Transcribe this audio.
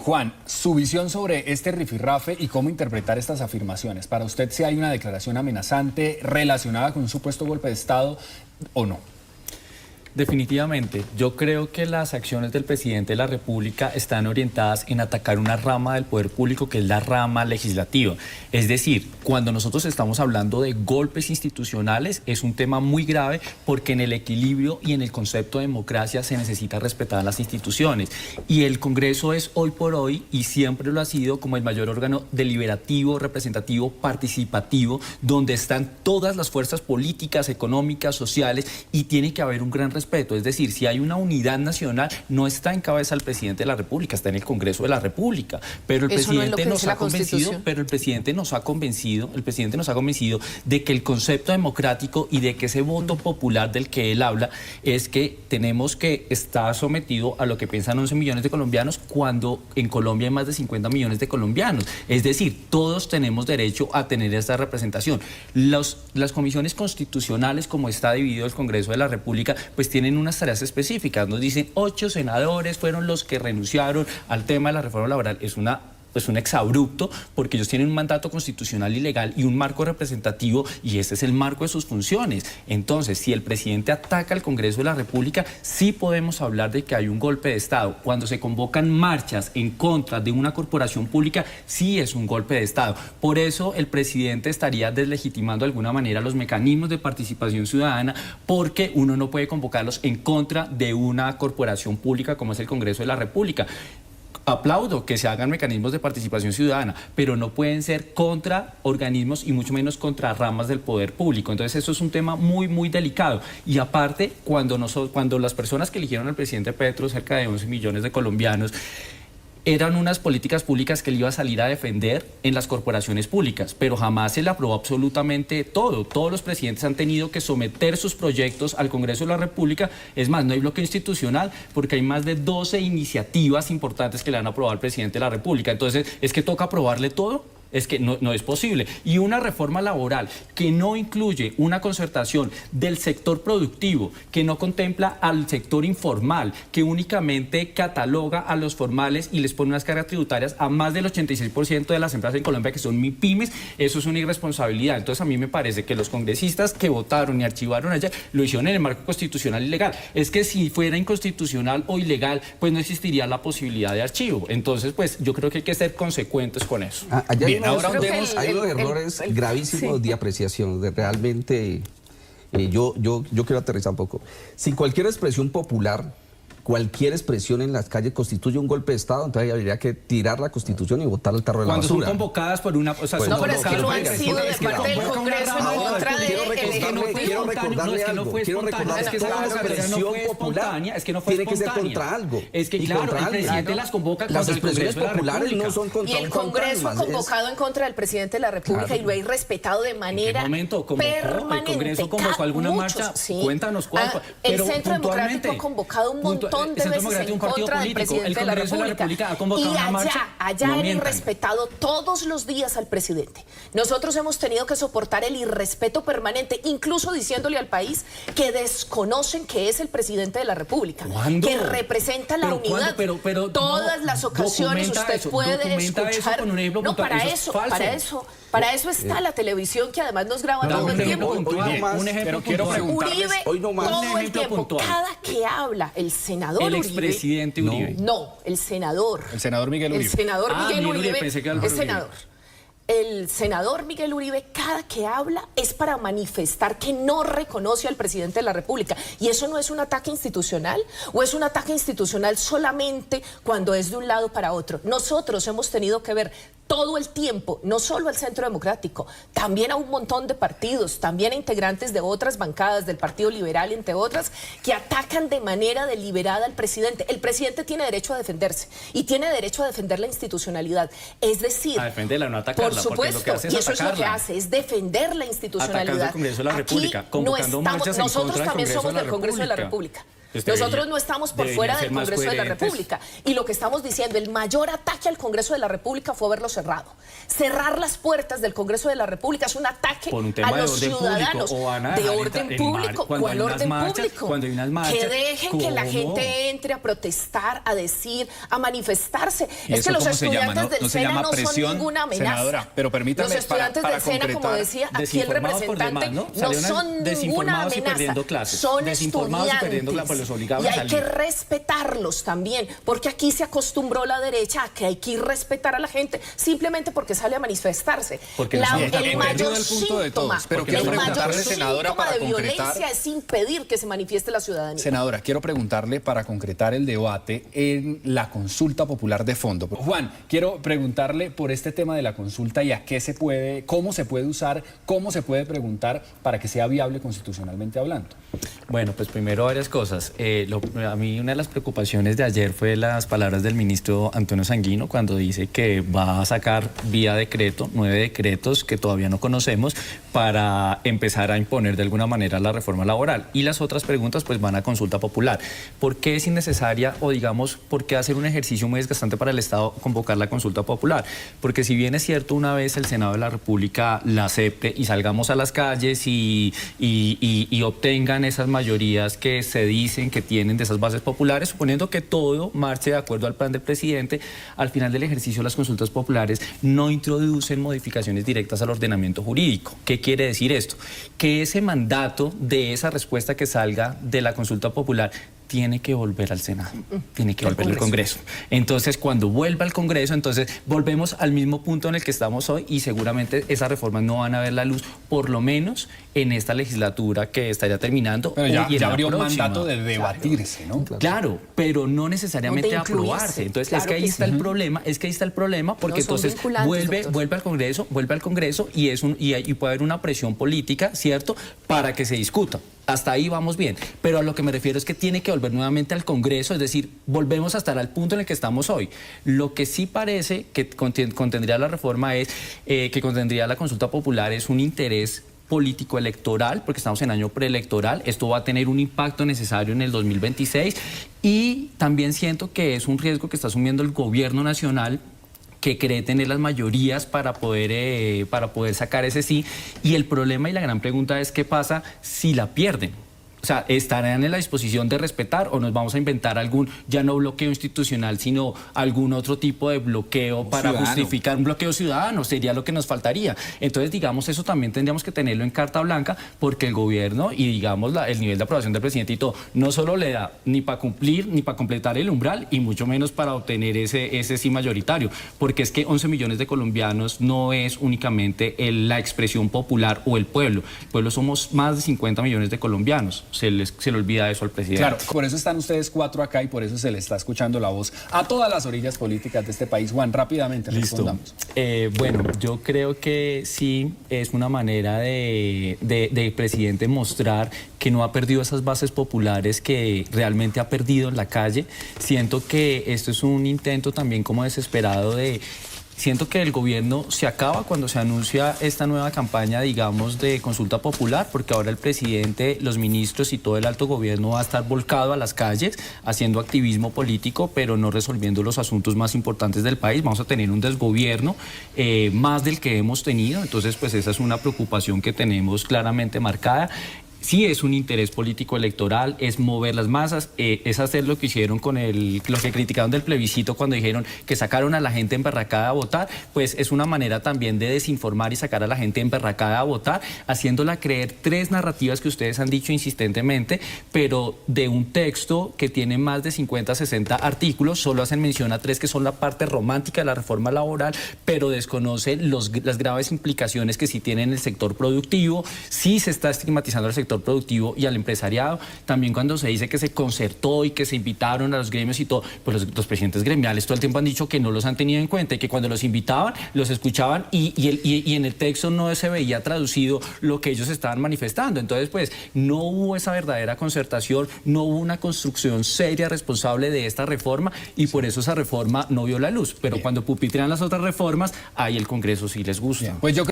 Juan, su visión sobre este rifirrafe y cómo interpretar estas afirmaciones. Para usted, ¿si hay una declaración amenazante relacionada con un supuesto golpe de Estado o no? Definitivamente, yo creo que las acciones del presidente de la República están orientadas en atacar una rama del poder público que es la rama legislativa. Es decir, cuando nosotros estamos hablando de golpes institucionales es un tema muy grave porque en el equilibrio y en el concepto de democracia se necesita respetar las instituciones. Y el Congreso es hoy por hoy y siempre lo ha sido como el mayor órgano deliberativo, representativo, participativo, donde están todas las fuerzas políticas, económicas, sociales y tiene que haber un gran respeto. Es decir, si hay una unidad nacional, no está en cabeza el presidente de la República, está en el Congreso de la República. Pero el presidente nos ha convencido, el presidente nos ha convencido de que el concepto democrático y de que ese voto popular del que él habla es que tenemos que estar sometido a lo que piensan 11 millones de colombianos cuando en Colombia hay más de 50 millones de colombianos. Es decir, todos tenemos derecho a tener esta representación. Las comisiones constitucionales, como está dividido el Congreso de la República, pues tienen unas tareas específicas. Nos dicen 8 senadores fueron los que renunciaron al tema de la reforma laboral. Es un exabrupto porque ellos tienen un mandato constitucional y legal y un marco representativo y ese es el marco de sus funciones. Entonces, si el presidente ataca al Congreso de la República, sí podemos hablar de que hay un golpe de Estado. Cuando se convocan marchas en contra de una corporación pública, sí es un golpe de Estado. Por eso el presidente estaría deslegitimando de alguna manera los mecanismos de participación ciudadana porque uno no puede convocarlos en contra de una corporación pública como es el Congreso de la República. Aplaudo que se hagan mecanismos de participación ciudadana, pero no pueden ser contra organismos y mucho menos contra ramas del poder público. Entonces eso es un tema muy, muy delicado. Y aparte, cuando las personas que eligieron al presidente Petro, cerca de 11 millones de colombianos, eran unas políticas públicas que él iba a salir a defender en las corporaciones públicas, pero jamás se le aprobó absolutamente todo. Todos los presidentes han tenido que someter sus proyectos al Congreso de la República. Es más, no hay bloque institucional porque hay más de 12 iniciativas importantes que le han aprobado al presidente de la República. Entonces, ¿es que toca aprobarle todo? Es que no es posible. Y una reforma laboral que no incluye una concertación del sector productivo, que no contempla al sector informal, que únicamente cataloga a los formales y les pone unas cargas tributarias a más del 86% de las empresas en Colombia que son MIPYMES, eso es una irresponsabilidad. Entonces a mí me parece que los congresistas que votaron y archivaron ayer lo hicieron en el marco constitucional y legal. Es que si fuera inconstitucional o ilegal, pues no existiría la posibilidad de archivo. Entonces, pues yo creo que hay que ser consecuentes con eso. Ahora hay unos errores gravísimos de apreciación. Realmente, yo quiero aterrizar un poco. Si cualquier expresión popular, cualquier expresión en las calles constituye un golpe de Estado, entonces habría que tirar la Constitución y botar al tarro de la basura. Cuando son convocadas por una... O sea, no, pero es que lo han sido de parte del Congreso en contra del Ejecutivo. Quiero recordarle algo. Quiero recordarle que toda expresión popular tiene que ser contra algo. Es que claro, el presidente las convoca contra el Congreso de la República. No son contra y el Congreso ha convocado en contra del presidente de la República y lo ha irrespetado de manera permanente. ¿El Congreso convocó alguna marcha? Cuéntanos cuál. El Centro Democrático ha convocado un montón de veces en contra del presidente de la República. Y allá han irrespetado todos los días al presidente. Nosotros hemos tenido que soportar el irrespeto permanente, incluso diciéndole al país que desconocen que es el presidente de la República, que representa la unidad. Todas las ocasiones usted puede escuchar. No, para eso está la televisión, que además nos graba todo el tiempo. Un ejemplo, quiero preguntarles. Uribe, todo el tiempo, cada que habla el senador el Uribe. Expresidente Uribe. No, el senador. El senador Miguel Uribe. El senador Miguel Uribe pensé que es senador. El senador Miguel Uribe, cada que habla es para manifestar que no reconoce al presidente de la República. ¿Y eso no es un ataque institucional? ¿O es un ataque institucional solamente cuando es de un lado para otro? Nosotros hemos tenido que ver todo el tiempo, no solo al Centro Democrático, también a un montón de partidos, también a integrantes de otras bancadas, del Partido Liberal, entre otras, que atacan de manera deliberada al presidente. El presidente tiene derecho a defenderse y tiene derecho a defender la institucionalidad. Es decir, a defenderla, no atacarla, por supuesto, lo que hace es y eso atacarla. es lo que hace, es defender la institucionalidad. Atacando al Congreso de la República, convocando marchas en contra del nosotros también Congreso somos del Congreso de la República. República. Nosotros no estamos por fuera del Congreso de la República. Y lo que estamos diciendo, el mayor ataque al Congreso de la República fue haberlo cerrado. Cerrar las puertas del Congreso de la República es un ataque a los ciudadanos. ¿De orden público? ¿Cuál orden público? Cuando hay unas marchas, que dejen que la gente entre a protestar, a decir, a manifestarse. Es que los estudiantes del SENA no son ninguna amenaza. Senadora, pero permítame, los estudiantes del SENA, como decía aquí el representante, no son ninguna amenaza. Son estudiantes. Y hay que respetarlos también, porque aquí se acostumbró la derecha a que hay que respetar a la gente simplemente porque sale a manifestarse. El mayor síntoma de violencia es impedir que se manifieste la ciudadanía. Senadora, quiero preguntarle para concretar el debate en la consulta popular de fondo. Juan, quiero preguntarle por este tema de la consulta y a qué se puede, cómo se puede usar, cómo se puede preguntar para que sea viable constitucionalmente hablando. Bueno, pues primero varias cosas. A mí una de las preocupaciones de ayer fue las palabras del ministro Antonio Sanguino cuando dice que va a sacar vía decreto 9 decretos que todavía no conocemos para empezar a imponer de alguna manera la reforma laboral. Y las otras preguntas pues van a consulta popular. ¿Por qué es innecesaria o digamos por qué hacer un ejercicio muy desgastante para el Estado convocar la consulta popular? Porque si bien es cierto, una vez el Senado de la República la acepte y salgamos a las calles y obtengan esas mayorías que se dicen que tienen de esas bases populares, suponiendo que todo marche de acuerdo al plan del presidente, al final del ejercicio las consultas populares no introducen modificaciones directas al ordenamiento jurídico. ¿Qué quiere decir esto? Que ese mandato de esa respuesta que salga de la consulta popular tiene que volver al Senado, tiene que volver al Congreso. Entonces, cuando vuelva al Congreso, entonces volvemos al mismo punto en el que estamos hoy y seguramente esas reformas no van a ver la luz, por lo menos en esta legislatura que estaría terminando. Pero ya habría un mandato de debatirse, ¿no? Claro, pero no puede aprobarse. Entonces, es que ahí está el problema, porque entonces vuelve al Congreso y puede haber una presión política, ¿cierto?, para que se discuta. Hasta ahí vamos bien, pero a lo que me refiero es que tiene que volver nuevamente al Congreso, es decir, volvemos a estar al punto en el que estamos hoy. Lo que sí parece que contendría la reforma que contendría la consulta popular es un interés político electoral, porque estamos en año preelectoral. Esto va a tener un impacto necesario en el 2026 y también siento que es un riesgo que está asumiendo el gobierno nacional, que cree tener las mayorías para poder sacar ese sí. Y el problema y la gran pregunta es qué pasa si la pierden. O sea, ¿estarán en la disposición de respetar o nos vamos a inventar algún, ya no bloqueo institucional, sino algún otro tipo de bloqueo para justificar un bloqueo ciudadano? Sería lo que nos faltaría. Entonces, digamos, eso también tendríamos que tenerlo en carta blanca, porque el gobierno y, digamos, el nivel de aprobación del presidente y todo, no solo le da ni para cumplir, ni para completar el umbral, y mucho menos para obtener ese sí mayoritario. Porque es que 11 millones de colombianos no es únicamente la expresión popular o el pueblo. El pueblo somos más de 50 millones de colombianos. Se le olvida eso al presidente. Claro, por eso están ustedes 4 acá y por eso se le está escuchando la voz a todas las orillas políticas de este país. Juan, rápidamente respondamos. Bueno, yo creo que sí es una manera de presidente mostrar que no ha perdido esas bases populares que realmente ha perdido en la calle. Siento que esto es un intento también como desesperado Siento que el gobierno se acaba cuando se anuncia esta nueva campaña, digamos, de consulta popular, porque ahora el presidente, los ministros y todo el alto gobierno va a estar volcado a las calles haciendo activismo político, pero no resolviendo los asuntos más importantes del país. Vamos a tener un desgobierno más del que hemos tenido. Entonces, pues esa es una preocupación que tenemos claramente marcada. Sí es un interés político electoral, es mover las masas, es hacer lo que hicieron con lo que criticaron del plebiscito cuando dijeron que sacaron a la gente emberracada a votar, pues es una manera también de desinformar y sacar a la gente emberracada a votar, haciéndola creer 3 narrativas que ustedes han dicho insistentemente, pero de un texto que tiene más de 50, 60 artículos, solo hacen mención a 3 que son la parte romántica de la reforma laboral, pero desconocen las graves implicaciones que sí tiene en el sector productivo. Sí se está estigmatizando al sector productivo y al empresariado. También cuando se dice que se concertó y que se invitaron a los gremios y todo, pues los presidentes gremiales todo el tiempo han dicho que no los han tenido en cuenta y que cuando los invitaban, los escuchaban y en el texto no se veía traducido lo que ellos estaban manifestando. Entonces, pues, no hubo esa verdadera concertación, no hubo una construcción seria, responsable de esta reforma y por eso esa reforma no vio la luz. Pero cuando pupitrean las otras reformas, ahí el Congreso sí les gusta. Pues yo